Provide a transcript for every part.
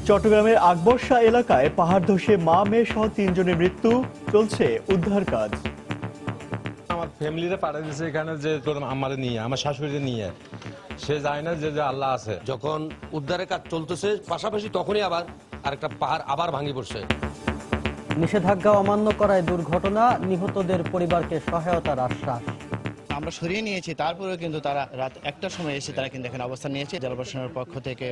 চট্টগ্রামের আকবর শাহ এলাকায় পাহাড় ধসে মা মেয়ে সহ 3 জনের মৃত্যু, চলছে উদ্ধার কাজ। আমার ফ্যামিলিতে পাঠিয়ে দিয়েছে এখানে যে তোর আমারে নিয়ে, আমার শাশুড়িকে নিয়ে, সে যায় না যে আল্লাহ আছে। যখন উদ্ধারের কাজ চলতেছে পাশাপাশি তখনই আবার আরেকটা পাহাড় আবার ভাঙি পড়ছে। নিষেধাজ্ঞা অমান্য করায় দুর্ঘটনা, নিহতদের পরিবারকে সহায়তার আশ্বাস। আমরা সরিয়ে নিয়েছি, তারপরেও কিন্তু তারা রাত 1টার সময় এসে তারা কিন্তু এখানে অবস্থান নিয়েছে। জেলা প্রশাসনের পক্ষ থেকে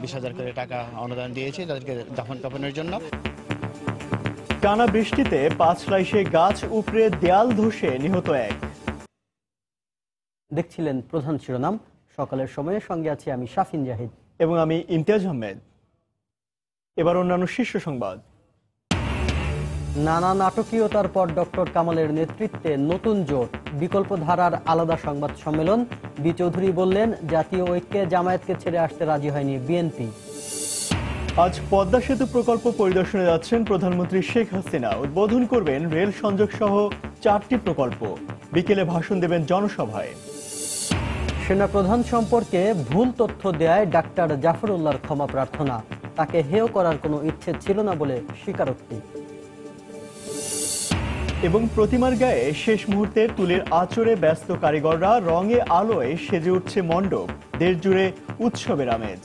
20,000 করে টাকা অনুদান দিয়েছে তাদেরকে দাফন কাফনের জন্য। টানা বৃষ্টিতে পাঁচলাইশে গাছ উপড়ে দেয়াল ধসে নিহত এক। দেখছিলেন প্রধান শিরোনাম, সকালের সময়ে সঙ্গে আছি আমি শাফিন জাহিদ এবং আমি ইমতিয়াজ আহমেদ। এবার অন্যান্য শীর্ষ সংবাদ। নানা নাটকীয়তার পর ডক্টর কামালের নেতৃত্বে নতুন জোট, বিকল্প ধারার আলাদা সংবাদ সম্মেলন। বি চৌধুরী বললেন, জাতীয় ঐক্যে জামায়াতকে ছেড়ে আসতে রাজি হয়নি বিএনপি। আজ পদ্মা সেতু প্রকল্প পরিদর্শনে যাচ্ছেন প্রধানমন্ত্রী শেখ হাসিনা। উদ্বোধন করবেন রেল সংযোগ সহ 4টি প্রকল্প। বিকেলে ভাষণ দেবেন জনসভায়। সেনাপ্রধান সম্পর্কে ভুল তথ্য দেয় ডাক্তার জাফরুল্লাহর ক্ষমা প্রার্থনা। তাকে হেয় করার কোনো ইচ্ছে ছিল না বলে স্বীকারোক্তি। এবং প্রতিমার গায়ে শেষ মুহূর্তে তুলির আঁচড়ে ব্যস্ত কারিগররা, রঙে আলোয় সেজে উঠছে মণ্ডপ। দেশ জুড়ে উৎসবের আমেজ।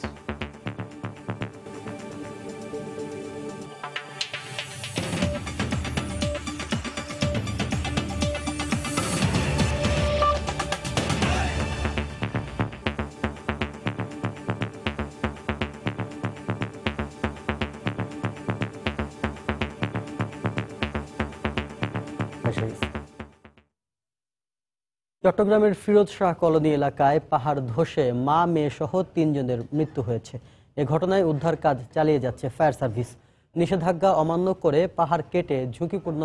চট্টগ্রামের ফিরোজ শাহ কলোনি এলাকায় পাহাড় ধসে মা মেয়ে সহ 3 জনের মৃত্যু হয়েছে। এ ঘটনায় উদ্ধার কাজ চালিয়ে যাচ্ছে ফায়ার সার্ভিস। নিষেধাজ্ঞা অমান্য করে পাহাড় কেটে ঝুঁকিপূর্ণ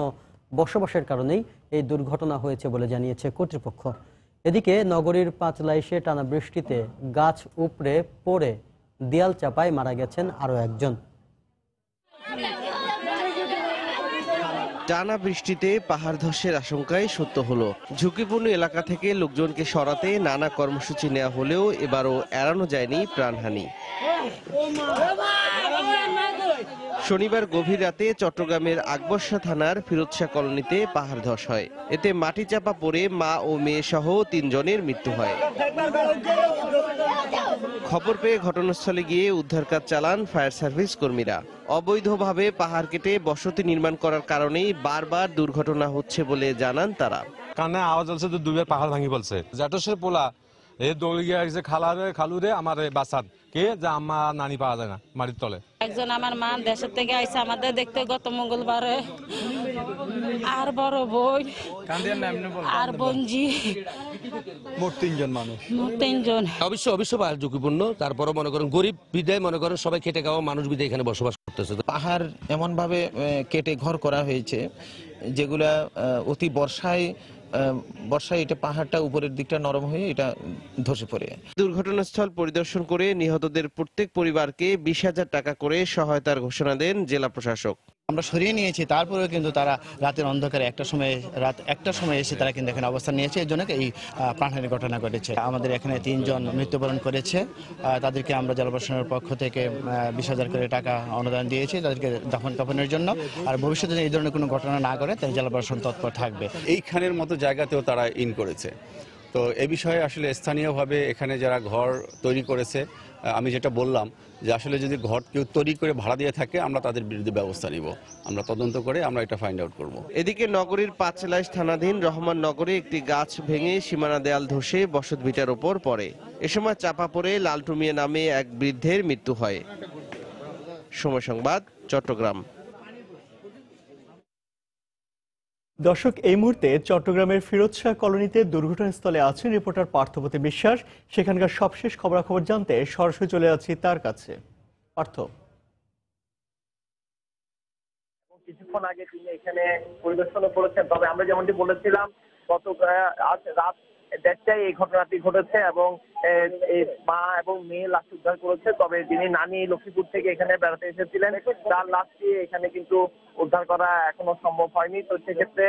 বসবাসের কারণেই এই দুর্ঘটনা হয়েছে বলে জানিয়েছে কর্তৃপক্ষ। এদিকে নগরীর পাঁচলাইশে টানা বৃষ্টিতে গাছ উপড়ে পড়ে দেয়াল চাপায় মারা গেছেন আরও একজন। টানা বৃষ্টিতে পাহাড় ধসের আশঙ্কায় সত্য হলো। ঝুঁকিপূর্ণ এলাকা থেকে লোকজনকে সরাতে নানা কর্মসূচি নেওয়া হলেও এবারও এড়ানো যায়নি প্রাণহানি। শনিবার গভীর রাতে চট্টগ্রামের আকবরশাহ থানার ফিরোজ শাহ কলোনিতে পাহাড় ধস হয়। এতে মাটি চাপা পড়ে মা ও মেয়ে সহ 3 জনের মৃত্যু হয়। খবর পেয়ে ঘটনাস্থলে গিয়ে উদ্ধার কাজ চালান ফায়ার সার্ভিস কর্মীরা। অবৈধভাবে পাহাড় কেটে বসতি নির্মাণ করার কারণেই বারবার দুর্ঘটনা হচ্ছে বলে জানান তারা। কানে আওয়াজ হচ্ছে তো 2 বার পাহাড় ভাঙি বলছে। জাটসের পোলা এই দৌড়ে গিয়ে গেছে খালুরে আমার বাসার কে যে আমার নানি পাওয়া যায় না মাটির তলে। একজন আমার মা দেশের থেকে আইসে আমাদের দেখতে গত মঙ্গলবারে, আর বড় বই আর বঞ্জি, মোট 3 জন মানুষ। মোট 3 জন। অবশ্য পাহাড় ঝুঁকিপূর্ণ, তারপরে মনে করেন গরিব বিদায় মনে করেন সবাই খেটে খাওয়া মানুষ বিদায় এখানে বসবাস করতেছে। পাহাড় এমনভাবে কেটে ঘর করা হয়েছে যেগুলা অতি বর্ষায় এটা পাহাড়টা উপরের দিকটা নরম হয়ে এটা ধসে পড়ে। দুর্ঘটনাস্থল পরিদর্শন করে নিহতদের প্রত্যেক পরিবারকে 20,000 টাকা করে সহায়তার ঘোষণা দেন জেলা প্রশাসক। আমরা সরিয়ে নিয়েছি, তারপরেও কিন্তু তারা রাতের অন্ধকারে রাত 1টার সময় এসে তারা কিন্তু এখানে অবস্থান নিয়েছে। এর জন্য এই প্রাণহানির ঘটনা ঘটেছে। আমাদের এখানে 3 জন মৃত্যুবরণ করেছে। তাদেরকে আমরা জেলা প্রশাসনের পক্ষ থেকে 20,000 করে টাকা অনুদান দিয়েছি তাদেরকে দাফন কাফনের জন্য। আর ভবিষ্যতে এই ধরনের কোনো ঘটনা না করে তাই জেলা প্রশাসন তৎপর থাকবে। এইখানের মতো জায়গাতেও তারা ইন করেছে। তো এ বিষয়ে আসলে স্থানীয়ভাবে এখানে যারা ঘর তৈরি করেছে, আমি যেটা বললাম যে আসলে যদি ঘর কেউ তৈরি করে ভাড়া দিয়ে থাকে আমরা তাদের বিরুদ্ধে ব্যবস্থা নিব। আমরা তদন্ত করে আমরা এটা ফাইন্ড আউট করব। এদিকে নগরীর পাঁচলাইশ থানাধীন রহমান নগরে একটি গাছ ভেঙে সীমানা দেয়াল ধসে বসতভিটার ওপর পড়ে। এ সময় চাপা পড়ে লালটু মিয়া নামে এক বৃদ্ধের মৃত্যু হয়। সময় সংবাদ, চট্টগ্রাম। দর্শক, এই মুহূর্তে চট্টগ্রামের ফিরোজ শাহ কলোনিতে দুর্ঘটনাস্থলে আছেন রিপোর্টার পার্থপ্রতি বিশ্বাস। সেখানকার সবশেষ খবরাখবর জানতে সরাসরি চলে যাচ্ছি তার কাছে। পার্থ, কিছুক্ষণ আগে তিনি এখানে পরিদর্শন করেছেন, তবে আমরা যেমনটি বলেছিলাম গত আজ রাত 1:30টায় এই ঘটনাটি ঘটেছে এবং এই মা এবং মেয়ে লাশ উদ্ধার করেছে। তবে যিনি নানি লক্ষ্মীপুর থেকে এখানে বেড়াতে এসেছিলেন তার লাশটি এখানে কিন্তু উদ্ধার করা এখনো সম্ভব হয়নি। তো সেক্ষেত্রে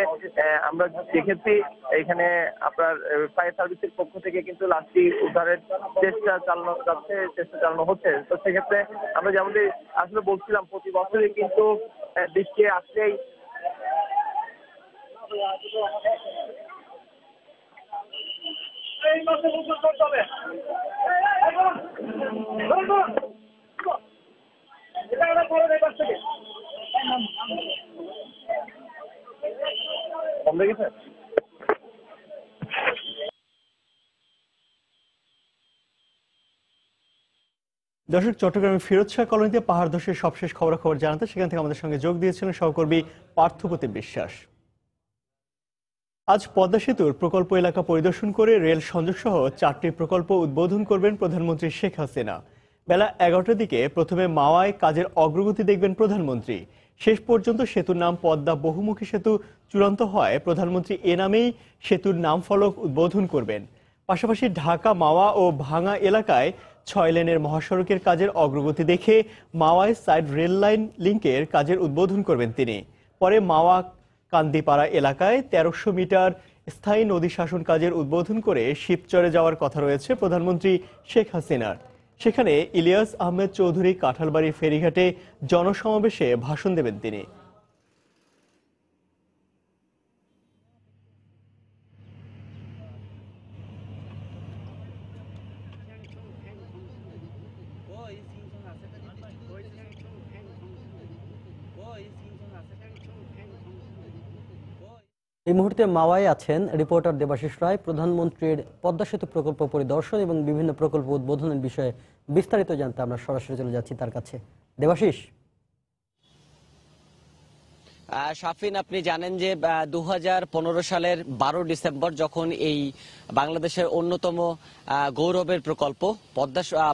আমরা দেখেছি এখানে আপনার ফায়ার সার্ভিসের পক্ষ থেকে কিন্তু লাশটি উদ্ধারের চেষ্টা চালানো হচ্ছে। তো সেক্ষেত্রে আমরা যেমনটি আসলে বলছিলাম, প্রতি বছরই কিন্তু বৃষ্টি আসলেই কমে গেছে। দর্শক, চট্টগ্রামের ফিরোজ শাহ কলোনিতে পাহাড় ধসের সবশেষ খবরাখবর জানাতে সেখান থেকে আমাদের সঙ্গে যোগ দিয়েছিলেন সহকর্মী পার্থপ্রতিম বিশ্বাস। আজ পদ্মা সেতুর প্রকল্প এলাকা পরিদর্শন করে রেল সংযোগ সহ 4টি প্রকল্প উদ্বোধন করবেন প্রধানমন্ত্রী শেখ হাসিনা। বেলা 11টার দিকে প্রথমে মাওয়ায় কাজের অগ্রগতি দেখবেন প্রধানমন্ত্রী। শেষ পর্যন্ত সেতুর নাম পদ্মা বহুমুখী সেতু চূড়ান্ত হয় প্রধানমন্ত্রী এ নামেই সেতুর নাম ফলক উদ্বোধন করবেন। পাশাপাশি ঢাকা মাওয়া ও ভাঙা এলাকায় 6 লেনের মহাসড়কের কাজের অগ্রগতি দেখে মাওয়ায় সাইড রেল লাইন লিঙ্কের কাজের উদ্বোধন করবেন তিনি। পরে মাওয়া কান্দিপাড়া এলাকায় 1300 মিটার স্থায়ী নদী শাসন কাজের উদ্বোধন করে শিবচরে যাওয়ার কথা রয়েছে প্রধানমন্ত্রী শেখ হাসিনার। সেখানে ইলিয়াস আহমেদ চৌধুরী কাঁঠালবাড়ি ফেরিঘাটে জনসমাবেশে ভাষণ দেবেন তিনি। এই মুহূর্তে মাওয়ায় আছেন রিপোর্টার দেবাশিস রায়। প্রধানমন্ত্রীর পদ্মা সেতু প্রকল্প পরিদর্শন এবং বিভিন্ন প্রকল্প উদ্বোধনের বিষয়ে বিস্তারিত জানতে আমরা সরাসরি চলে যাচ্ছি তার কাছে। দেবাশিস। শাফিন, আপনি জানেন যে 2015 সালের 12 ডিসেম্বর যখন এই বাংলাদেশের অন্যতম গৌরবের প্রকল্প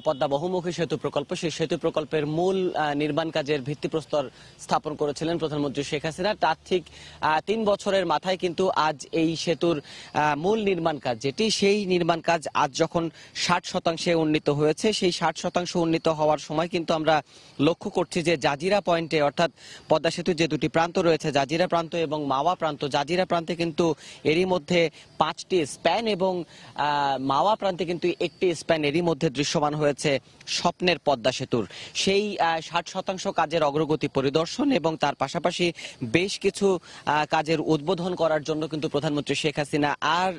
পদ্মা বহুমুখী সেতু প্রকল্প, সেই সেতু প্রকল্পের মূল নির্মাণ কাজের ভিত্তিপ্রস্তর স্থাপন করেছিলেন প্রধানমন্ত্রী শেখ হাসিনা, তার ঠিক 3 বছরের মাথায় কিন্তু আজ এই সেতুর মূল নির্মাণ কাজ যেটি, সেই নির্মাণ কাজ আজ যখন 60% উন্নীত হয়েছে, সেই 60% উন্নীত হওয়ার সময় কিন্তু আমরা লক্ষ্য করছি যে জাজিরা পয়েন্টে, অর্থাৎ পদ্মা সেতুর যে দুটি প্রান্ত রয়েছে, জাজিরা প্রান্ত এবং মাওয়া প্রান্ত, জাজিরা প্রান্তে কিন্তু এরই মধ্যে 5টি স্প্যান এবং মাওয়া প্রান্তে কিন্তু একটি স্প্যান এরই মধ্যে দৃশ্যমান হয়েছে স্বপ্নের পদ্মা সেতুর। সেই 60% কাজের অগ্রগতি পরিদর্শন এবং তার পাশাপাশি বেশ কিছু কাজের উদ্বোধন করার জন্য কিন্তু প্রধানমন্ত্রী শেখ হাসিনা আর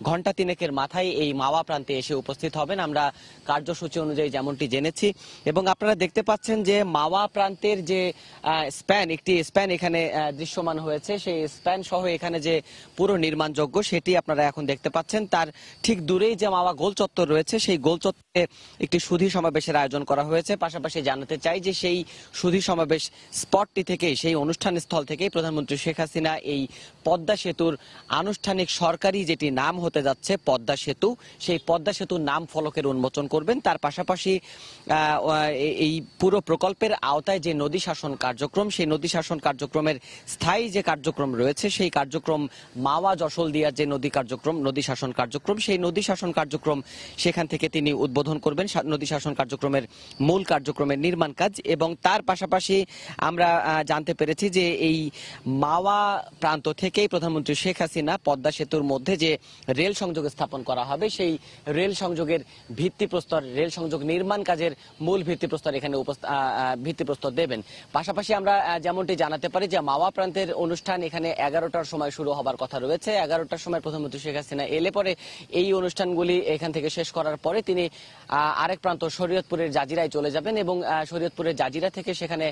ঘন্টা 3 মাথায় এই মাওয়া প্রান্তে এসে উপস্থিত হবেন, আমরা কার্যসূচি অনুযায়ী যেমনটি জেনেছি। এবং আপনারা দেখতে পাচ্ছেন যে মাওয়া প্রান্তের যে স্প্যান, একটি স্প্যান এখানে দৃশ্যমান হয়েছে, সেই স্প্যান সহ এখানে যে পুরো নির্মাণযোগ্য সেটি আপনারা এখন দেখতে পাচ্ছেন। তার ঠিক দূরেই যে মাওয়া গোল চত্বর রয়েছে, সেই গোল চত্বরে একটি সুধী সমাবেশের আয়োজন করা হয়েছে। পাশাপাশি জানাতে চাই যে সেই সুধী সমাবেশ স্পটটি থেকে, সেই অনুষ্ঠান স্থল থেকেই প্রধানমন্ত্রী শেখ হাসিনা এই পদ্মা সেতুর আনুষ্ঠানিক সরকারি যেটি নাম হতে যাচ্ছে পদ্মা সেতু, সেই পদ্মা সেতুর নাম ফলকের উন্মোচন করবেন। তার পাশাপাশি এই পুরো প্রকল্পের আওতায় যে নদী শাসন কার্যক্রম, সেই নদী শাসন কার্যক্রমের স্থায়ী যে কার্যক্রম রয়েছে, সেই কার্যক্রম মাওয়া যশোলদিয়ার যে নদী শাসন কার্যক্রম, সেই নদী শাসন কার্যক্রম সেখান থেকে তিনি উদ্বোধন করবেন, নদী শাসন কার্যক্রমের মূল কার্যক্রমের নির্মাণ কাজ। এবং তার পাশাপাশি আমরা জানতে পেরেছি যে এই মাওয়া প্রান্ত থেকেই প্রধানমন্ত্রী শেখ হাসিনা পদ্মা সেতুর মধ্যে যে রেল সংযোগ স্থাপন করা হবে, সেই রেল সংযোগের ভিত্তিপ্রস্তর, রেল সংযোগ নির্মাণ কাজের মূল ভিত্তিপ্রস্তর এখানে ভিত্তিপ্রস্তর দেবেন। পাশাপাশি আমরা যেমনটি জানাতে পারি যে মাওয়া প্রান্তের অনুষ্ঠান এখানে 11টার সময় শুরু হবার কথা রয়েছে। 11টার সময় প্রধানমন্ত্রী শেখ হাসিনা এলে পরে এই অনুষ্ঠানগুলি এখান থেকে শেষ করার পরে তিনি আরেক প্রান্ত শরীয়তপুরের জাজিরায় চলে যাবেন এবং শরীয়তপুরের জাজিরা থেকে সেখানে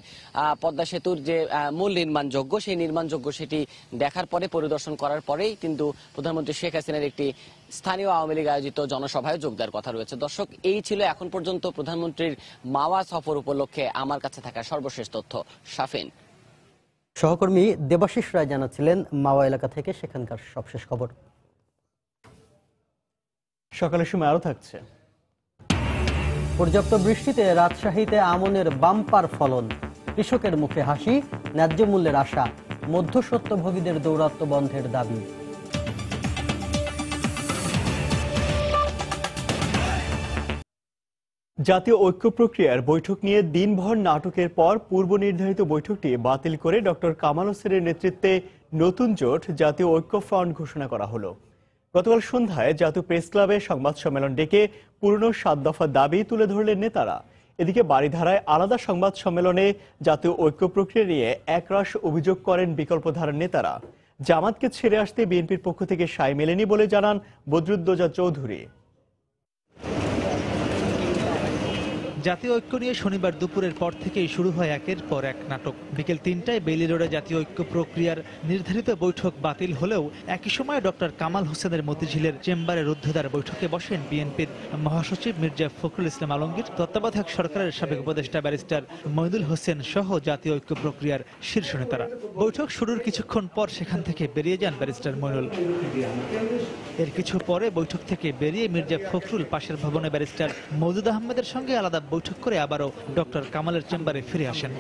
পদ্মা সেতুর যে মূল নির্মাণযোগ্য, সেই নির্মাণযোগ্য সেটি দেখার পরে, পরিদর্শন করার পরেই কিন্তু প্রধানমন্ত্রী শেখ হাসিনার একটি স্থানীয় আওয়ামী লীগ আয়োজিত জনসভায় যোগ দেওয়ার কথা রয়েছে। দর্শক, এই ছিল এখন পর্যন্ত প্রধানমন্ত্রীর মাওয়া সফর উপলক্ষে আমার কাছে থাকা সর্বশেষ তথ্য। শাফিন। সহকর্মী দেবাশিস রায় জানাচ্ছিলেন মাওয়া এলাকা থেকে সেখানকার সবশেষ খবর। সকালের সময় আরো থাকছে। পর্যাপ্ত বৃষ্টিতে রাজশাহীতে আমনের বাম্পার ফলন, কৃষকের মুখে হাসি, ন্যায্য মূল্যের আশা, মধ্যস্বত্বভোগীদের দৌরাত্ম্য বন্ধের দাবি। জাতীয় ঐক্য প্রক্রিয়ার বৈঠক নিয়ে দিনভর নাটকের পর পূর্ব নির্ধারিত বৈঠকটি বাতিল করে ডক্টর কামাল হোসেনের নেতৃত্বে নতুন জোট জাতীয় ঐক্য ফ্রন্ট ঘোষণা করা হলো। গতকাল সন্ধ্যায় জাতীয় প্রেস ক্লাবে সংবাদ সম্মেলন ডেকে পুরনো 7 দফা দাবি তুলে ধরলেন নেতারা। এদিকে বারিধারায় আলাদা সংবাদ সম্মেলনে জাতীয় ঐক্য প্রক্রিয়া নিয়ে একরাশ অভিযোগ করেন বিকল্পধারার নেতারা। জামাতকে ছেড়ে আসতে বিএনপির পক্ষ থেকে সায় মেলেনি বলে জানান বদরুদ্দোজা চৌধুরী। জাতীয় ঐক্য নিয়ে শনিবার দুপুরের পর থেকেই শুরু হয় একের পর এক নাটক। বিকেল 3টায় বেইলি রোডে জাতীয় ঐক্য প্রক্রিয়ার নির্ধারিত বৈঠক বাতিল হলেও একই সময় ডক্টর কামাল হোসেনের মতিঝিলের চেম্বারে রুদ্ধদ্বার বৈঠকে বসেন বিএনপির মহাসচিব মির্জা ফখরুল ইসলাম আলমগীর, তত্ত্বাবধায়ক সরকারের সাবেক উপদেষ্টা ব্যারিস্টার মইনুল হোসেন সহ জাতীয় ঐক্য প্রক্রিয়ার শীর্ষ নেতারা। বৈঠক শুরুর কিছুক্ষণ পর সেখান থেকে বেরিয়ে যান ব্যারিস্টার মইনুল। এর কিছু পরে বৈঠক থেকে বেরিয়ে মির্জা ফখরুল পাশের ভবনে ব্যারিস্টার মওদুদ আহমেদের সঙ্গে আলাদা বৈঠক করে আবারও ডক্টর কামালের চেম্বারে ফিরে আসেন।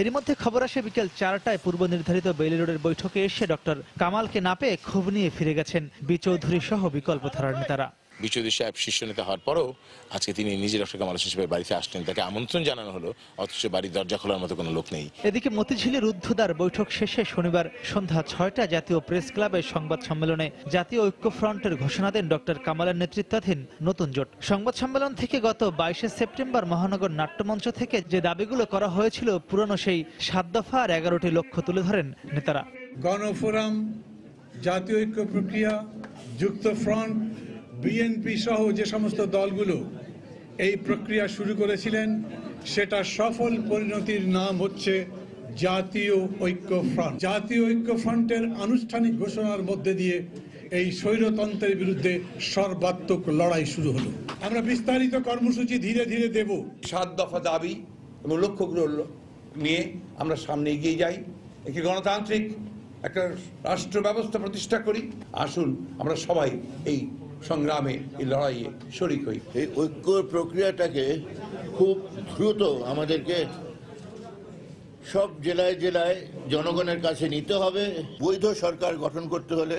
এরই মধ্যে খবর আসে বিকেল 4টায় পূর্ব নির্ধারিত বেইলি রোডের বৈঠকে এসে ডক্টর কামালকে না পেয়ে ক্ষোভ নিয়ে ফিরে গেছেন বি চৌধুরী সহ বিকল্পধারার নেতারা। বিচৌধুরী সাহেব শীর্ষ নেতা হওয়ার পরেও আজকে তিনি নিজে ডক্টর কামাল হোসেন সাহেবের বাড়িতে আসলেন, তাকে আমন্ত্রণ জানানো হলো, অথচ বাড়ির দরজা খোলার মতো কোনো লোক নেই। এদিকে মতিঝিলের রুদ্ধদ্বার বৈঠক শেষে শনিবার সন্ধ্যা 6টা জাতীয় প্রেস ক্লাবে সংবাদ সম্মেলনে জাতীয় ঐক্য ফ্রন্টের ঘোষণা দেন ডক্টর কামালের নেতৃত্বাধীন নতুন জোট। সংবাদ সম্মেলন থেকে গত 22শে সেপ্টেম্বর মহানগর নাট্যমঞ্চ থেকে যে দাবিগুলো করা হয়েছিল পুরনো সেই 7 দফা আর 11টি লক্ষ্য তুলে ধরেন নেতারা। গণফোরাম, জাতীয় ঐক্য প্রক্রিয়া, যুক্ত ফ্রন্ট, বিএনপি সহ যে সমস্ত দলগুলো এই প্রক্রিয়া শুরু করেছিলেন সেটা সফল পরিণতির নাম হচ্ছে জাতীয় ঐক্য ফ্রন্ট। জাতীয় ঐক্য ফ্রন্টের আনুষ্ঠানিক ঘোষণার মধ্যে দিয়ে এই স্বৈরতন্ত্রের বিরুদ্ধে সর্বাত্মক লড়াই শুরু হলো। আমরা বিস্তারিত কর্মসূচি ধীরে ধীরে দেব। 7 দফা দাবি এবং লক্ষ্যগুলো নিয়ে আমরা সামনে এগিয়ে যাই, একটি গণতান্ত্রিক একটা রাষ্ট্র ব্যবস্থা প্রতিষ্ঠা করি। আসুন আমরা সবাই এই সংগ্রামে, এই লড়াইয়ে শরিক হই। এই ঐক্য প্রক্রিয়াটাকে খুব দ্রুত আমাদেরকে সব জেলায় জেলায় জনগণের কাছে নিতে হবে। বৈধ সরকার গঠন করতে হলে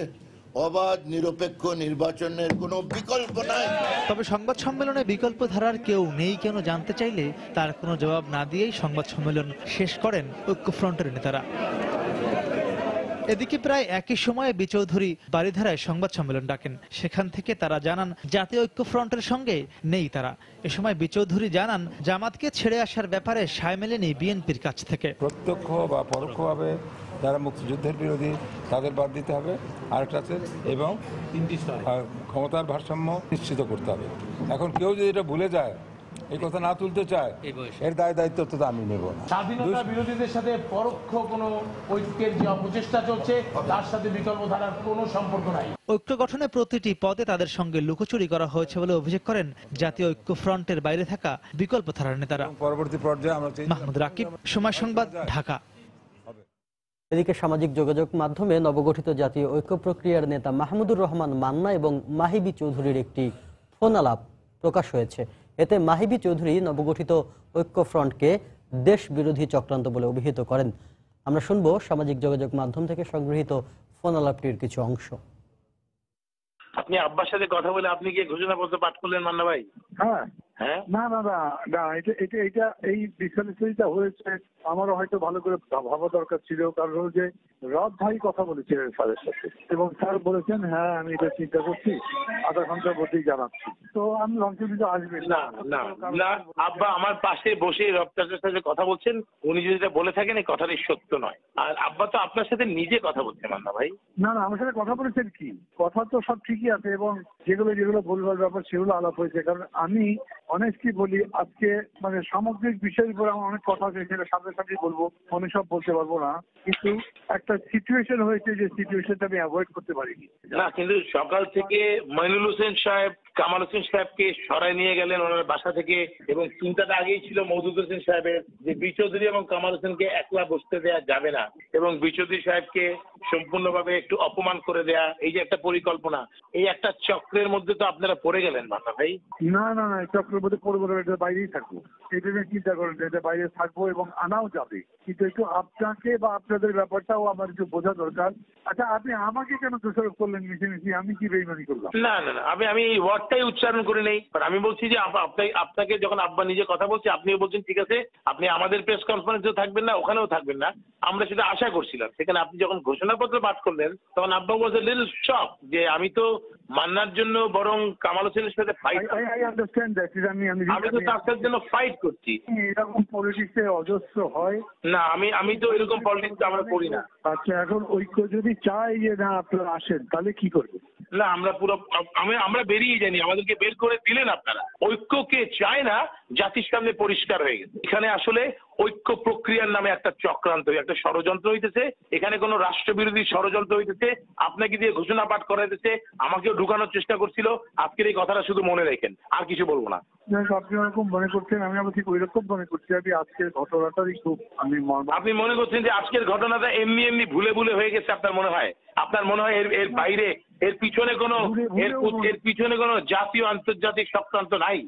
অবাধ নিরপেক্ষ নির্বাচনের কোনো বিকল্প নাই। তবে সংবাদ সম্মেলনে বিকল্প ধারার কেউ নেই কেন জানতে চাইলে তার কোনো জবাব না দিয়েই সংবাদ সম্মেলন শেষ করেন ঐক্যফ্রন্টের নেতারা। এদিকে প্রায় একই সময়ে বি চৌধুরী বারিধারায় সংবাদ সম্মেলন ডাকেন। সেখান থেকে তারা জানান জাতীয় ঐক্য ফ্রন্টের সঙ্গে নেই তারা। এ সময় বি চৌধুরী জানান জামাতকে ছেড়ে আসার ব্যাপারে সায় মেলেনি বিএনপির কাছ থেকে। প্রত্যক্ষ বা পরোক্ষভাবে যারা মুক্তিযুদ্ধের বিরোধী তাদের বাদ দিতে হবে, আরেকটা আছে এবং ক্ষমতার ভারসাম্য নিশ্চিত করতে হবে। এখন কেউ যদি এটা ভুলে যায়, এই কথা না তুলতে চায়, এর দায়িত্ব তো আমি নেব না। স্বাধীনতা বিরোধীদের সাথে পরোক্ষ কোনো ঐক্যের যে অপচেষ্টা চলছে তার সাথে বিকল্প ধারার কোনো সম্পর্ক নাই। ঐক্য গঠনে প্রতিটি পদে তাদের সঙ্গে লুকোচুরি করা হয়েছে বলে অভিযোগ করেন জাতীয় ঐক্য ফ্রন্টের বাইরে থাকা বিকল্প ধারার নেতারা। পরবর্তী পর্যায়ে আমরা মাহমুদ রাকিব, সময় সংবাদ, ঢাকা। এদিকে সামাজিক যোগাযোগ মাধ্যমে নবগঠিত জাতীয় ঐক্য প্রক্রিয়ার নেতা মাহমুদুর রহমান মান্না এবং মাহিবি চৌধুরীর একটি ফোন আলাপ প্রকাশ হয়েছে। এতে মাহিবি চৌধুরী নবগঠিত ঐক্য ফ্রন্টকে দেশ বিরোধী চক্রান্ত বলে অভিহিত করেন। আমরা শুনব সামাজিক যোগাযোগ মাধ্যম থেকে সংগৃহীত ফোন আলাপটির কিছু অংশ। আপনি আব্বার সাথে কথা বলে আপনি কি ঘোষণাপত্র পাঠ করলেন মান্না ভাই? হ্যাঁ হ্যাঁ, না না না না, এটা এই বিষয়টা হয়েছে আমারও হয়তো ভালো করে ভাবা দরকার ছিল। কারণ যে রব ভাই কথা বলেছিলেন স্যারের সাথে এবং স্যার বলেছেন হ্যাঁ আমি এটা চিন্তা করছি, আধা ঘন্টার মধ্যেই জানাচ্ছি। তো আমি ভাবছি আসবেন না না না, আব্বা আমার পাশে বসে রব চাচার সাথে কথা বলছেন, উনি যদি এটা বলে থাকেন এই কথাটি সত্য নয়। আর আব্বা তো আপনার সাথে নিজে কথা বলছে মান্না ভাই। না না, আমার সাথে কথা বলেছেন কি, কথা তো সব ঠিকই আছে এবং যেগুলো ভুলভাল ব্যাপার সেগুলো আলাপ হয়েছে। কারণ আমি অনেস্টলি বলি, আজকে মানে সামগ্রিক বিষয়ের উপর আমার অনেক কথা আছে, সেটা সামনে সামনে বলবো, অনেক সব বলতে পারবো না, কিন্তু একটা সিচুয়েশন হয়েছে যে সিচুয়েশনটা আমি অ্যাভয়েড করতে পারিনি। না, কিন্তু সকাল থেকে মইনুল হোসেন সাহেব কামাল হোসেন সাহেবকে সরাই নিয়ে গেলেন ওনার বাসা থেকে, এবং চিন্তাটা আগেই ছিল মওদুদ হোসেন সাহেবের যে বি চৌধুরী এবং কামাল হোসেনকে একলা বসতে দেওয়া যাবে না এবং বি চৌধুরী সাহেবকে সম্পূর্ণভাবে একটু অপমান করে দেয়া, এই যে একটা পরিকল্পনা, এই একটা চক্রের মধ্যে তো আপনারা পড়ে গেলেন মান্না ভাই। না না না, চক্রের মধ্যে পড়বো না, এটা বাইরেই থাকবো, এটা নিয়ে চিন্তা করেন, এটা বাইরে থাকবো এবং আনাও যাবে। কিন্তু একটু আপনাকে বা আপনাদের ব্যাপারটাও আমার একটু বোঝা দরকার। আচ্ছা, আপনি আমাকে কেন দোষারোপ করলেন মিশিয়ে? আমি কি বেইমানি করলাম? না না না, আমি এই ওয়ার্ড নামটাই উচ্চারণ করে নেই। বাট আমি বলছি যে আপনাকে যখন আব্বা নিজে কথা বলছে, আপনিও বলছেন ঠিক আছে আপনি আমাদের প্রেস কনফারেন্সেও থাকবেন না, ওখানেও থাকবেন না, আমরা সেটা আশা করছিলাম। সেখানে আপনি যখন ঘোষণাপত্র পাঠ করলেন তখন আব্বা ওয়াজ এ লিটল শক যে আমি তো মান্নার জন্য বরং কামাল হোসেনের সাথে ফাইট, আমি তো তার জন্য ফাইট করছি। এরকম পলিটিক্সে অজস্র হয় না, আমি তো এরকম পলিটিক্স আমরা করি না। আচ্ছা, এখন ঐক্য যদি চাই যে না আপনারা আসেন তাহলে কি করবে? না, আমরা বেরিয়ে যাইনি, আমাদেরকে বের করে দিলেন আপনারা। ঐক্যকে চায় না জাতির সামনে পরিষ্কার হয়ে গেছে। এখানে আসলে ঐক্য প্রক্রিয়ার নামে একটা চক্রান্ত, একটা ষড়যন্ত্র হইতেছে। এখানে কোনো রাষ্ট্রবিরোধী ষড়যন্ত্র হইতেছে, আপনাকে দিয়ে ঘোষণা পাঠ করাইতেছে, আমাকেও ঢুকানোর চেষ্টা করছিল। আজকের এই কথাটা শুধু মনে রাখেন, আর কিছু বলবো না। আপনি ওরকম মনে করছেন, আমি আবার ঠিক ওই রকম মনে করছি। আমি আজকের ঘটনাটাই খুব আপনি মনে করছেন যে আজকের ঘটনাটা এমনি ভুলে ভুলে হয়ে গেছে? আপনার মনে হয় এর বাইরে এর পিছনে কোনো জাতীয় আন্তর্জাতিক চক্রান্ত নাই?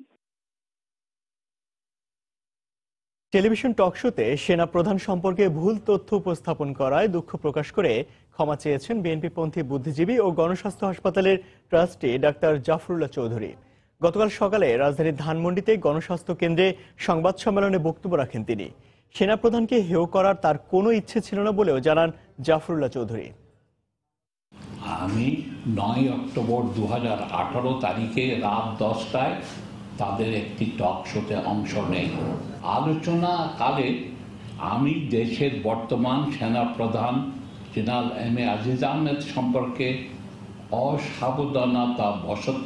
টেলিভিশন টক শোতে সেনা প্রধান সম্পর্কে ভুল তথ্য উপস্থাপন করায় দুঃখ প্রকাশ করে ক্ষমা চেয়েছেন বিএনপিপন্থী বুদ্ধিজীবী ও গণস্বাস্থ্য হাসপাতালের ট্রাস্টি ডাক্তার জাফরুল্লাহ চৌধুরী। গতকাল সকালে রাজধানীর ধানমন্ডিতে গণস্বাস্থ্য কেন্দ্রে সংবাদ সম্মেলনে বক্তব্য রাখেন তিনি। সেনা প্রধানকে হেয় করার তার কোনো ইচ্ছে ছিল না বলেও জানান জাফরুল্লাহ চৌধুরী। আমি 9 অক্টোবর 2018 তারিখে রাত 10টায় তাদের একটি টক শোতে অংশ নেই। আলোচনাকালে আমি দেশের বর্তমান সেনাপ্রধান জেনারেল এম.এ. আজিজ আহমেদ সম্পর্কে অসাবধানতা বশত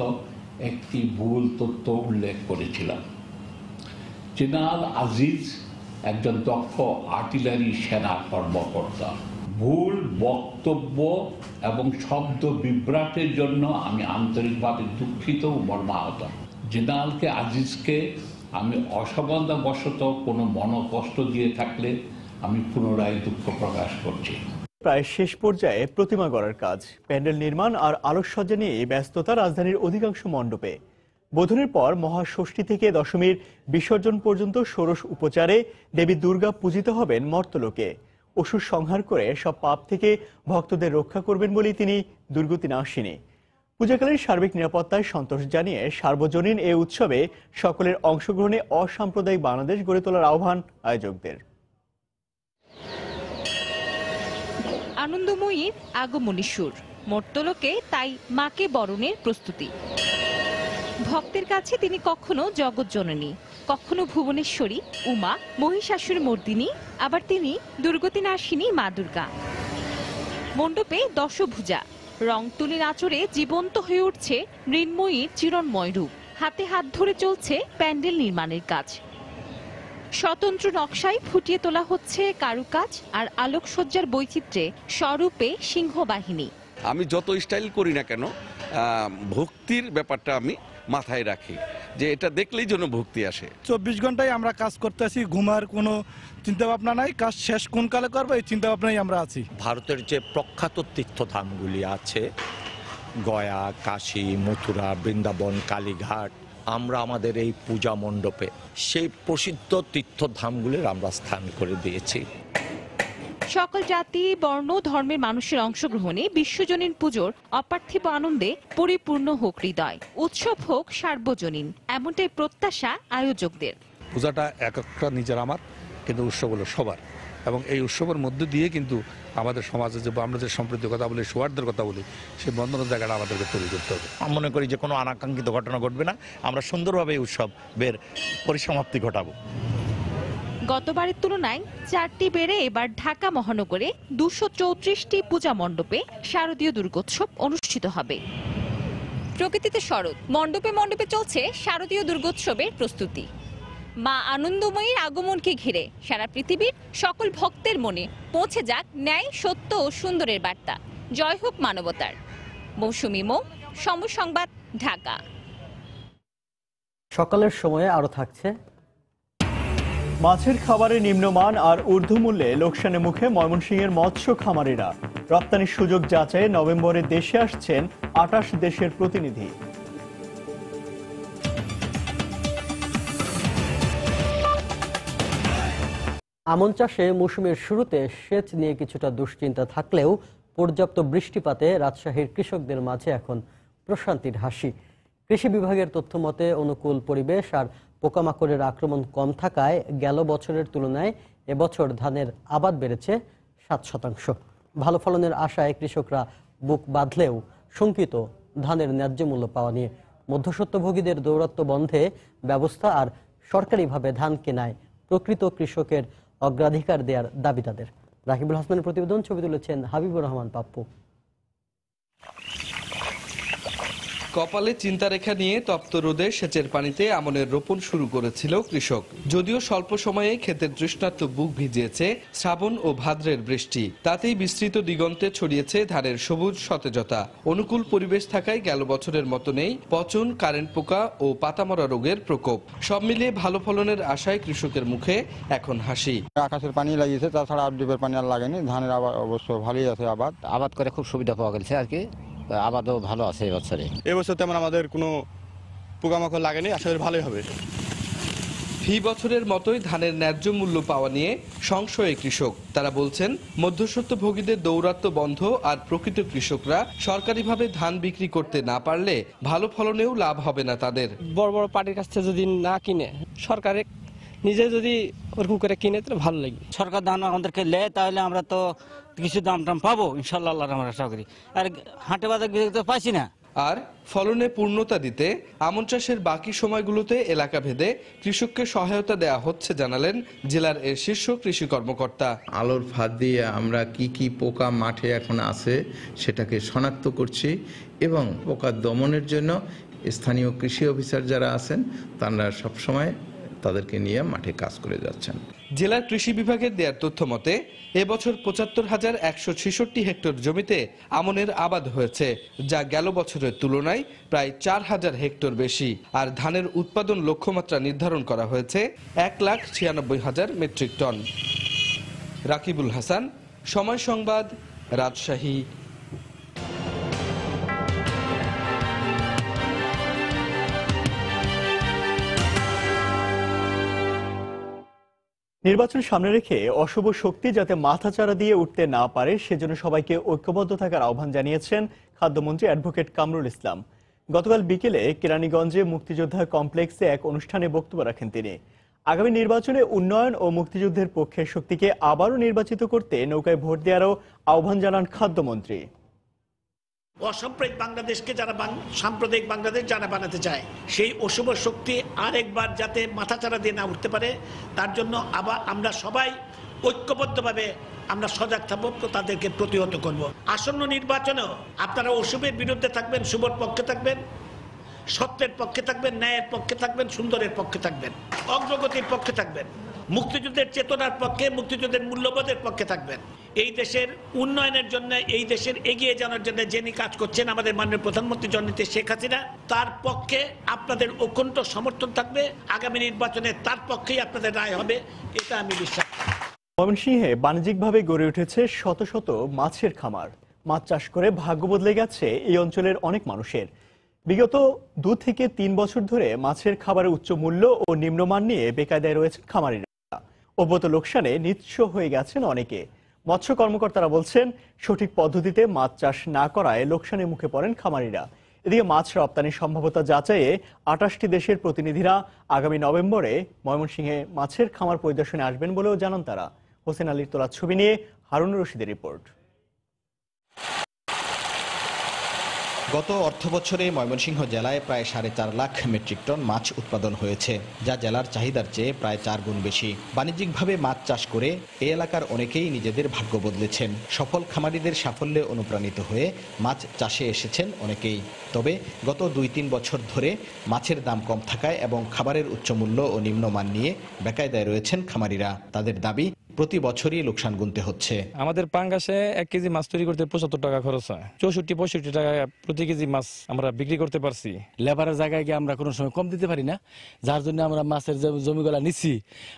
একটি ভুল তথ্য উল্লেখ করেছিলাম। জেনারেল আজিজ একজন দক্ষ আর্টিলারি সেনা কর্মকর্তা। ভুল বক্তব্য এবং শব্দ বিভ্রাটের জন্য আমি আন্তরিকভাবে দুঃখিত ও মর্মাহত। জেনারেলকে আজিজকে আমি অসাবধানতাবশত কোনো মনোকষ্ট দিয়ে থাকলে আমি পুনরায় দুঃখ প্রকাশ করছি। প্রায় শেষ পর্যায়ে প্রতিমা গড়ার কাজ, প্যান্ডেল নির্মাণ আর আলোকসজ্জা নিয়ে ব্যস্ততা রাজধানীর অধিকাংশ মণ্ডপে। বোধনের পর মহাষষ্ঠী থেকে দশমীর বিসর্জন পর্যন্ত ষোড়শ উপচারে দেবী দুর্গা পূজিত হবেন মর্তলোকে। অসুর সংহার করে সব পাপ থেকে ভক্তদের রক্ষা করবেন বলেই তিনি দুর্গতি নাশিনী। পূজাকালীন সার্বিক নিরাপত্তায় সন্তোষ জানিয়ে সার্বজনীন এ উৎসবে সকলের অংশগ্রহণে অসাম্প্রদায়িক বাংলাদেশ গড়ে তোলার আহ্বান আয়োজকদের। আনন্দময়ীর আগমনী সুর, মর্তলোকে তাই মাকে বরণের প্রস্তুতি। ভক্তের কাছে তিনি কখনো জগৎজননী, কখনো ভুবনেশ্বরী, উমা, মহিষাসুর মর্দিনী, আবার তিনি দুর্গতি নাশিনী মা দুর্গা। মণ্ডপে দশভুজা, রং তুলির আঁচড়ে জীবন্ত হয়ে উঠছে মৃন্ময়ীর চিরণময় রূপ। হাতে হাত ধরে চলছে প্যান্ডেল নির্মাণের কাজ। স্বতন্ত্র নকশায় ফুটিয়ে তোলা হচ্ছে কারুকাজ আর আলোকসজ্জার বৈচিত্র্যে স্বরূপে সিংহবাহিনী। আমি যত স্টাইল করি না কেন, ভক্তির ব্যাপারটা আমি মাথায় রাখি, যে এটা দেখলেই যেন ভক্তি আসে। 24 ঘন্টায় আমরা কাজ করতেছি, ঘুমার কোনো চিন্তা ভাবনা নাই। কাজ শেষ কোন কালে করবো এই চিন্তা ভাবনায় আমরা আছি। ভারতের যে প্রখ্যাত তীর্থধামগুলি আছে, গয়া, কাশী, মথুরা, বৃন্দাবন, কালীঘাট, আমরা আমাদের এই পূজা মণ্ডপে সেই প্রসিদ্ধ তীর্থধামগুলির আমরা স্থান করে দিয়েছি। সকল জাতি, বর্ণ, ধর্মের মানুষের অংশগ্রহণে বিশ্বজনীন পুজোর অপার্থিব আনন্দে পরিপূর্ণ হোক হৃদয়, উৎসব হোক সার্বজনীন, এমনটাই প্রত্যাশা আয়োজকদের। পূজাটা একটা নিজের আমার, কিন্তু উৎসব হলো সবার, এবং এই উৎসবের মধ্যে দিয়ে কিন্তু আমাদের সমাজে যে আমরা যে সম্প্রীতির কথা বলি, সৌহার্দ্যের কথা বলি, সেই বন্ধনের জায়গাটা আমাদেরকে তৈরি করতে হবে। আমি মনে করি যে কোনো অনাকাঙ্ক্ষিত ঘটনা ঘটবে না, আমরা সুন্দরভাবে এই উৎসবের পরিসমাপ্তি ঘটাবো। গতবারের তুলনায় 4টি বেড়ে এবার ঢাকা মহানগরে 234টি পূজা মণ্ডপে শারদীয় দুর্গোৎসব অনুষ্ঠিত হবে। প্রকৃতিতে শরৎ, মণ্ডপে মণ্ডপে চলছে শারদীয় দুর্গোৎসবের প্রস্তুতি। মা আনন্দময়ীর আগমনকে ঘিরে সারা পৃথিবীর সকল ভক্তের মনে পৌঁছে যাক ন্যায়, সত্য ও সুন্দরের বার্তা। জয় হোক মানবতার। মৌসুমী মৌ, সময় সংবাদ, ঢাকা। সকালের সময়ে আরো থাকছে মাছের খাবারের নিম্নমান আর ঊর্ধ্বমূল্যে লোকসানের মুখে ময়মনসিংহের মৎস্য খামারিরা। রপ্তানির সুযোগ যাচাইয়ে নভেম্বরে দেশে আসছেন 28 দেশের প্রতিনিধি। আমন চাষে মৌসুমের শুরুতে সেচ নিয়ে কিছুটা দুশ্চিন্তা থাকলেও পর্যাপ্ত বৃষ্টিপাতে রাজশাহীর কৃষকদের মাঝে এখন প্রশান্তির হাসি। কৃষি বিভাগের তথ্য মতে অনুকূল পরিবেশ আর পোকামাকড়ের আক্রমণ কম থাকায় গেল বছরের তুলনায় এবছর ধানের আবাদ বেড়েছে 7%। ভালো ফলনের আশায় কৃষকরা বুক বাঁধলেও শঙ্কিত ধানের ন্যায্য মূল্য পাওয়া নিয়ে। মধ্যস্বত্বভোগীদের দৌরাত্ম্য বন্ধে ব্যবস্থা আর সরকারিভাবে ধান কেনায় প্রকৃত কৃষকের অগ্রাধিকার দেওয়ার দাবি তাদের। রাকিবুল হাসানের প্রতিবেদন, ছবি তুলেছেন হাবিবুর রহমান পাপ্পু। কপালে চিন্তারেখা নিয়ে তপ্ত রোদে সেচের পানিতে আমনের রোপণ শুরু করেছিল কৃষক। যদিও স্বল্প সময়ে ক্ষেতের তৃষ্ণার্ত বুক ভিজিয়েছে শ্রাবণ ও ভাদ্রের বৃষ্টি, তাতেই বিস্তৃত দিগন্তে ছড়িয়েছে ধানের সবুজ সতেজতা। অনুকূল পরিবেশ থাকায় গেল বছরের মতো নেই পচন, কারেন্ট পোকা ও পাতামরা রোগের প্রকোপ। সব মিলিয়ে ভালো ফলনের আশায় কৃষকের মুখে এখন হাসি। আকাশের পানি লাগিয়েছে, তাছাড়া ডিপের পানি আর লাগেনি। ধানের আবার অবশ্য ভালোই আছে, আবাদ করে খুব সুবিধা পাওয়া গেছে আর কি। আবাদও ভালো আছে এবছরে। এবছর তেমন আমাদের কোনো পোকামাকড় লাগেনি, আশা করি ভালোই হবে। ফি বছরের মতোই ধানের ন্যায্য মূল্য পাওয়া নিয়ে সংশয়ে কৃষক। তারা বলছেন মধ্যস্বত্বভোগীদের দৌরাত্ম্য বন্ধ আর প্রকৃত কৃষকরা সরকারিভাবে ধান বিক্রি করতে না পারলে ভালো ফলনেও লাভ হবে না তাদের। বড় বড় পার্টির কাছ থেকে যদি না কিনে সরকারে নিজে যদি ওরকম করে কিনে তাহলে ভালো লাগবে। সরকার ধান আমাদেরকে নেয় তাহলে আমরা তো কিছু দাম টাম পাবো ইনশাল্লাহ, আমরা আশা করি। আর হাটে বাজার তো পাইছি না। আর ফলনে পূর্ণতা দিতে আমন চাষের বাকি সময়গুলোতে এলাকা ভেদে কৃষককে সহায়তা দেওয়া হচ্ছে জানালেন জেলার এর শীর্ষ কৃষি কর্মকর্তা। আলোর ফাঁদ দিয়ে আমরা কি পোকা মাঠে এখন আছে সেটাকে শনাক্ত করছি এবং পোকা দমনের জন্য স্থানীয় কৃষি অফিসার যারা আছেন তারা সবসময় তাদেরকে নিয়ে মাঠে কাজ করে যাচ্ছেন। জেলার কৃষি বিভাগের দেওয়ার তথ্য মতে এবছর ৭৫,১৬৬ হেক্টর জমিতে আমনের আবাদ হয়েছে, যা গেল বছরের তুলনায় প্রায় ৪,০০০ হেক্টর বেশি। আর ধানের উৎপাদন লক্ষ্যমাত্রা নির্ধারণ করা হয়েছে ১,৯৬,০০০ মেট্রিক টন। রাকিবুল হাসান, সময় সংবাদ, রাজশাহী। নির্বাচন সামনে রেখে অশুভ শক্তি যাতে মাথাচাড়া দিয়ে উঠতে না পারে সেজন্য সবাইকে ঐক্যবদ্ধ থাকার আহ্বান জানিয়েছেন খাদ্যমন্ত্রী অ্যাডভোকেট কামরুল ইসলাম। গতকাল বিকেলে কেরানীগঞ্জে মুক্তিযোদ্ধা কমপ্লেক্সে এক অনুষ্ঠানে বক্তব্য রাখেন তিনি। আগামী নির্বাচনে উন্নয়ন ও মুক্তিযুদ্ধের পক্ষের শক্তিকে আবারও নির্বাচিত করতে নৌকায় ভোট দেওয়ারও আহ্বান জানান খাদ্যমন্ত্রী। অসাম্প্রদায়িক বাংলাদেশকে যারা সাম্প্রদায়িক বাংলাদেশ যারা বানাতে চায়, সেই অশুভ শক্তি আরেকবার যাতে মাথাচাড়া দিয়ে না উঠতে পারে তার জন্য আবার আমরা সবাই ঐক্যবদ্ধভাবে আমরা সজাগ থাকবো, তাদেরকে প্রতিহত করব। আসন্ন নির্বাচনেও আপনারা অশুভের বিরুদ্ধে থাকবেন, শুভর পক্ষে থাকবেন, সত্যের পক্ষে থাকবেন, ন্যায়ের পক্ষে থাকবেন, সুন্দরের পক্ষে থাকবেন, অগ্রগতির পক্ষে থাকবেন, মুক্তিযুদ্ধের চেতনার পক্ষে, মুক্তিযুদ্ধের মূল্যবোধের পক্ষে থাকবেন। এই দেশের উন্নয়নের জন্য, এই দেশের এগিয়ে যাওয়ার জন্য যিনি কাজ করছেন আমাদের মাননীয় প্রধানমন্ত্রী জননেত্রী শেখ হাসিনা, তার পক্ষে আপনাদের অকুণ্ঠ সমর্থন থাকবে। আগামী নির্বাচনে তার পক্ষেই আপনাদের রায় হবে, এটা আমি বিশ্বাস করি। ময়মনসিংহে বাণিজ্যিকভাবে গড়ে উঠেছে শত শত মাছের খামার। মাছ চাষ করে ভাগ্য বদলে গেছে এই অঞ্চলের অনেক মানুষের। বিগত 2 থেকে 3 বছর ধরে মাছের খাবারের উচ্চ মূল্য ও নিম্নমান নিয়ে বেকায়দায় রয়েছেন খামারিরা। অব্যাহত লোকসানে নিঃস্ব হয়ে গেছেন অনেকে। মৎস্য কর্মকর্তারা বলছেন সঠিক পদ্ধতিতে মাছ চাষ না করায় লোকসানের মুখে পড়েন খামারিরা। এদিকে মাছ রপ্তানির সম্ভাব্যতা যাচাইয়ে 28টি দেশের প্রতিনিধিরা আগামী নভেম্বরে ময়মনসিংহে মাছের খামার পরিদর্শনে আসবেন বলেও জানান তারা। হোসেন আলীর তোলা ছবি নিয়ে হারুনুর রশিদের রিপোর্ট। গত অর্থবছরে ময়মনসিংহ জেলায় প্রায় 4.5 লাখ মেট্রিক টন মাছ উৎপাদন হয়েছে, যা জেলার চাহিদার চেয়ে প্রায় 4 গুণ বেশি। বাণিজ্যিকভাবে মাছ চাষ করে এই এলাকার অনেকেই নিজেদের ভাগ্য বদলেছেন। সফল খামারিদের সাফল্যে অনুপ্রাণিত হয়ে মাছ চাষে এসেছেন অনেকেই। তবে গত 2-3 বছর ধরে মাছের দাম কম থাকায় এবং খাবারের উচ্চমূল্য ও নিম্নমান নিয়ে বেকায়দায় রয়েছেন খামারিরা। তাদের দাবি প্রতি বছরই লোকসান গুনতে হচ্ছে। আমাদের পাঙ্গাসে 1 কেজি মাছ তৈরি করতে 75 টাকা খরচ হয়, 64-65 টাকা প্রতি কেজি মাছ আমরা বিক্রি করতে পারছি। লেবারের জায়গায় গিয়ে আমরা কোনো সময় কম দিতে পারি না, যার জন্য আমরা মাছের যে জমিগুলা নিচ্ছি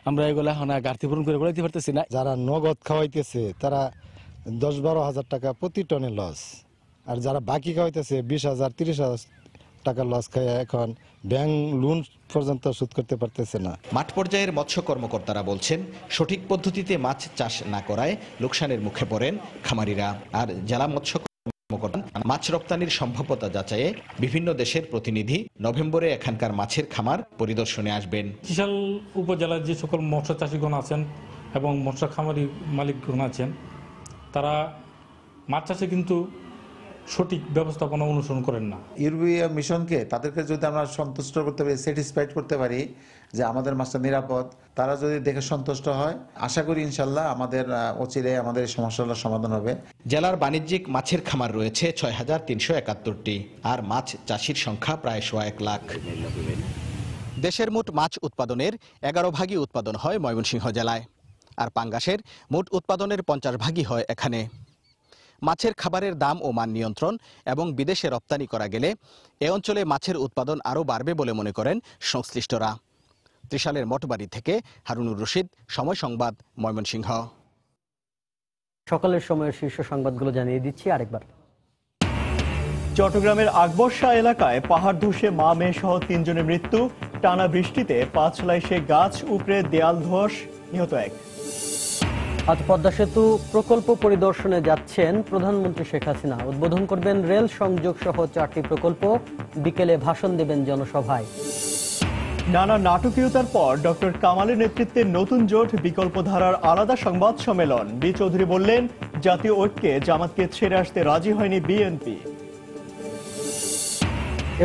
আমরা এগুলা এখন ঘাটতি পূরণ করে দিতে পারতেছি না। যারা নগদ খাওয়াইতেছে তারা 10-12 হাজার টাকা প্রতি টনে লস, আর যারা বাকি খাওয়াইতেছে 20,000-30,000 টাকা লস খায় এখন ব্যাংক লোন পর্যন্ত শোধ করতে পারতেছে না। মাঠ পর্যায়ের মৎস্য কর্মকর্তারা বলছেন সঠিক পদ্ধতিতে মাছ চাষ না করায় লোকসানের মুখে পড়েন খামারিরা। আর জেলা মৎস্য মাছ রপ্তানির সম্ভাব্যতা যাচাইয়ে বিভিন্ন দেশের প্রতিনিধি নভেম্বরে এখানকার মাছের খামার পরিদর্শনে আসবেন। চিশাল উপজেলার যে সকল মৎস্য চাষীগণ আছেন এবং মৎস্য খামারি মালিকগণ আছেন, তারা মাছ চাষে কিন্তু সঠিক ব্যবস্থাপনা অনুসরণ করেন না। ইউরোপীয় মিশনকে তাদেরকে যদি আমরা সন্তুষ্ট করতে পারি, স্যাটিসফাইড করতে পারি যে আমাদের মাছটা নিরাপদ, তারা যদি দেখে সন্তুষ্ট হয়, আশা করি ইনশাল্লাহ আমাদের অচিরে আমাদের এই সমস্যাগুলোর সমাধান হবে। জেলার বাণিজ্যিক মাছের খামার রয়েছে ৬,৩৭১টি, আর মাছ চাষির সংখ্যা প্রায় ১০১ লাখ। দেশের মোট মাছ উৎপাদনের ১১ ভাগই উৎপাদন হয় ময়মনসিংহ জেলায়, আর পাঙ্গাসের মোট উৎপাদনের ৫০ ভাগই হয় এখানে। মাছের খাবারের দাম ও মান নিয়ন্ত্রণ এবং বিদেশে রপ্তানি করা গেলে এ অঞ্চলে মাছের উৎপাদন আরও বাড়বে বলে মনে করেন সংশ্লিষ্টরা। ত্রিশালের মঠবাড়ি থেকে হারুনুর রশিদ, সময় সংবাদ, ময়মনসিংহ। সকালের সময়ের শীর্ষ সংবাদগুলো জানিয়ে দিচ্ছি আরেকবার। চট্টগ্রামের আকবরশাহ এলাকায় পাহাড় ধসে মা মেয়ে সহ ৩ জনের মৃত্যু। টানা বৃষ্টিতে পাঁচলাইশে গাছ উপড়ে দেয়াল ধস, নিহত ১। আজ পদ্মা সেতু প্রকল্প পরিদর্শনে যাচ্ছেন প্রধানমন্ত্রী শেখ হাসিনা। উদ্বোধন করবেন রেল সংযোগ সহ 4টি প্রকল্প। বিকেলে ভাষণ দেবেন জনসভায়। নানা নাটকীয়তার পর ডক্টর কামালের নেতৃত্বে নতুন জোট বিকল্প ধারার আলাদা সংবাদ সম্মেলন। বি চৌধুরী বললেন, জাতীয় ঐক্যে জামাতকে ছেড়ে আসতে রাজি হয়নি বিএনপি।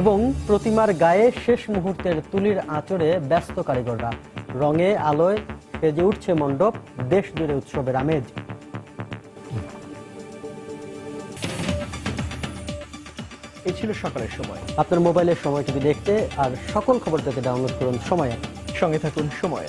এবং প্রতিমার গায়ে শেষ মুহূর্তের তুলির আঁচড়ে ব্যস্ত কারিগররা। রঙে আলোয় সেজে উঠছে মণ্ডপ, দেশ জুড়ে উৎসবের আমেজ। এই ছিল সকালের সময়। আপনার মোবাইলের সময় টিভি দেখতে আর সকল খবর দেখতে ডাউনলোড করুন সময়। সঙ্গে থাকুন সময়।